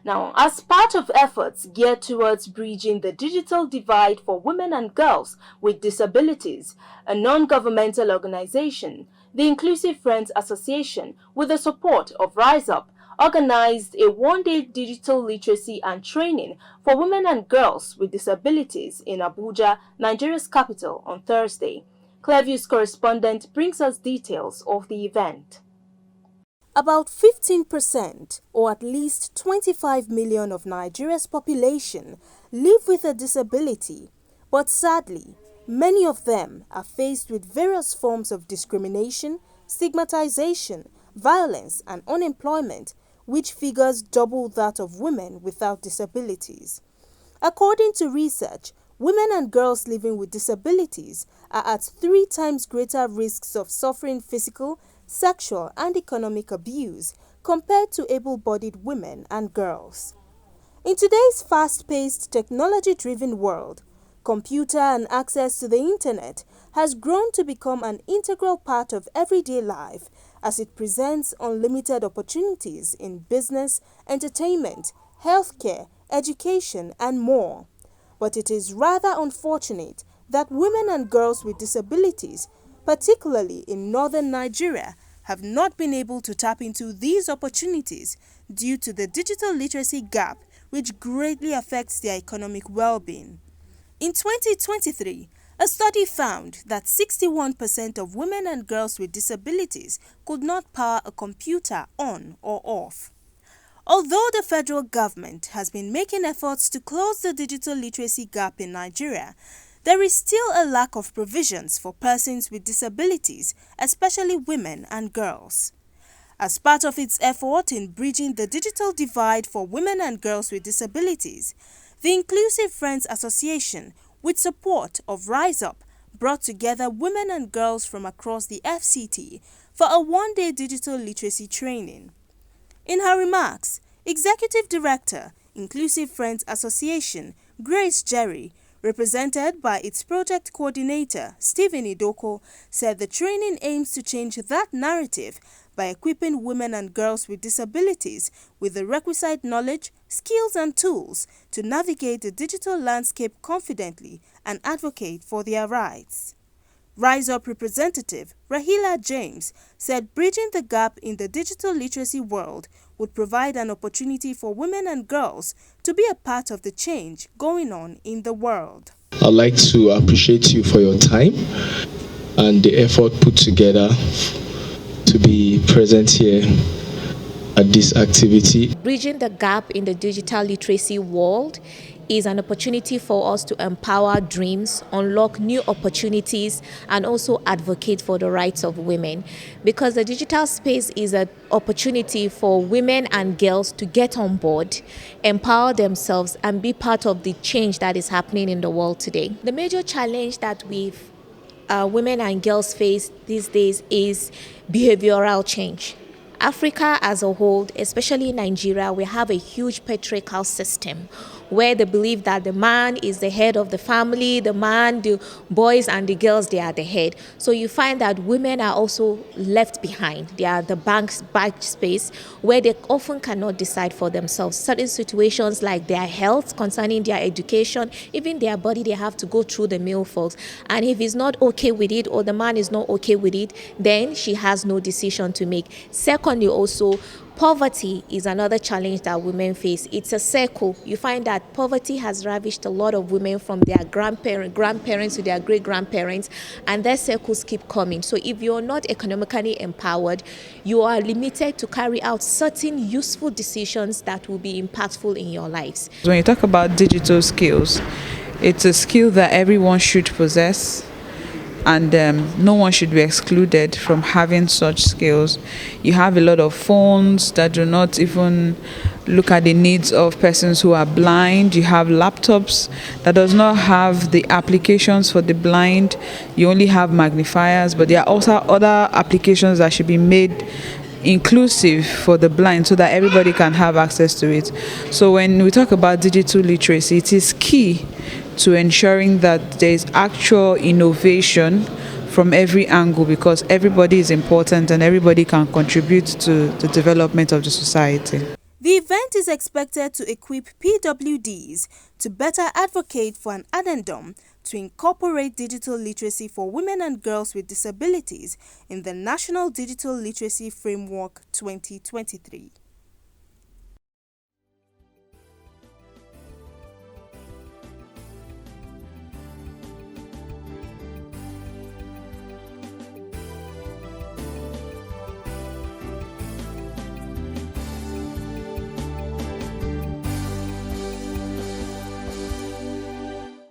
Now, as part of efforts geared towards bridging the digital divide for women and girls with disabilities, a non-governmental organization, the Inclusive Friends Association, with the support of Rise Up, organized a one-day digital literacy and training for women and girls with disabilities in Abuja, Nigeria's capital, on Thursday. Clearview's correspondent brings us details of the event. About 15%, or at least 25 million of Nigeria's population, live with a disability, but sadly, many of them are faced with various forms of discrimination, stigmatization, violence, and unemployment, which figures double that of women without disabilities. According to research, women and girls living with disabilities are at 3 times greater risks of suffering physical, sexual, and economic abuse compared to able-bodied women and girls. In today's fast-paced, technology-driven world, computer and access to the internet has grown to become an integral part of everyday life as it presents unlimited opportunities in business, entertainment, healthcare, education, and more. But it is rather unfortunate that women and girls with disabilities, particularly in northern Nigeria, have not been able to tap into these opportunities due to the digital literacy gap, which greatly affects their economic well-being. In 2023, a study found that 61% of women and girls with disabilities could not power a computer on or off. Although the federal government has been making efforts to close the digital literacy gap in Nigeria, there is still a lack of provisions for persons with disabilities, especially women and girls. As part of its effort in bridging the digital divide for women and girls with disabilities, the Inclusive Friends Association, with support of Rise Up, brought together women and girls from across the FCT for a one-day digital literacy training. In her remarks, Executive Director, Inclusive Friends Association, Grace Jerry, represented by its project coordinator, Stephen Idoko, said the training aims to change that narrative by equipping women and girls with disabilities with the requisite knowledge, skills, and tools to navigate the digital landscape confidently and advocate for their rights. Rise Up representative Rahila James said bridging the gap in the digital literacy world would provide an opportunity for women and girls to be a part of the change going on in the world. I'd like to appreciate you for your time and the effort put together to be present here at this activity. Bridging the gap in the digital literacy world is an opportunity for us to empower dreams, unlock new opportunities, and also advocate for the rights of women. Because the digital space is an opportunity for women and girls to get on board, empower themselves, and be part of the change that is happening in the world today. The major challenge that women and girls face these days is behavioral change. Africa as a whole, especially Nigeria, we have a huge patriarchal system where they believe that the man is the head of the family, the boys and the girls, they are the head. So you find that women are also left behind. They are the back space where they often cannot decide for themselves. Certain situations like their health, concerning their education, even their body, they have to go through the male folks. And if he's not okay with it or the man is not okay with it, then she has no decision to make. Secondly, also, poverty is another challenge that women face. It's a circle. You find that poverty has ravished a lot of women from their grandparents to their great-grandparents, and their circles keep coming. So if you're not economically empowered, you are limited to carry out certain useful decisions that will be impactful in your lives. When you talk about digital skills, it's a skill that everyone should possess. And no one should be excluded from having such skills. You have a lot of phones that do not even look at the needs of persons who are blind. You have laptops that does not have the applications for the blind. You only have magnifiers, but there are also other applications that should be made inclusive for the blind so that everybody can have access to it. So when we talk about digital literacy, it is key to ensuring that there is actual innovation from every angle, because everybody is important and everybody can contribute to the development of the society. The event is expected to equip PWDs to better advocate for an addendum to incorporate digital literacy for women and girls with disabilities in the National Digital Literacy Framework 2023.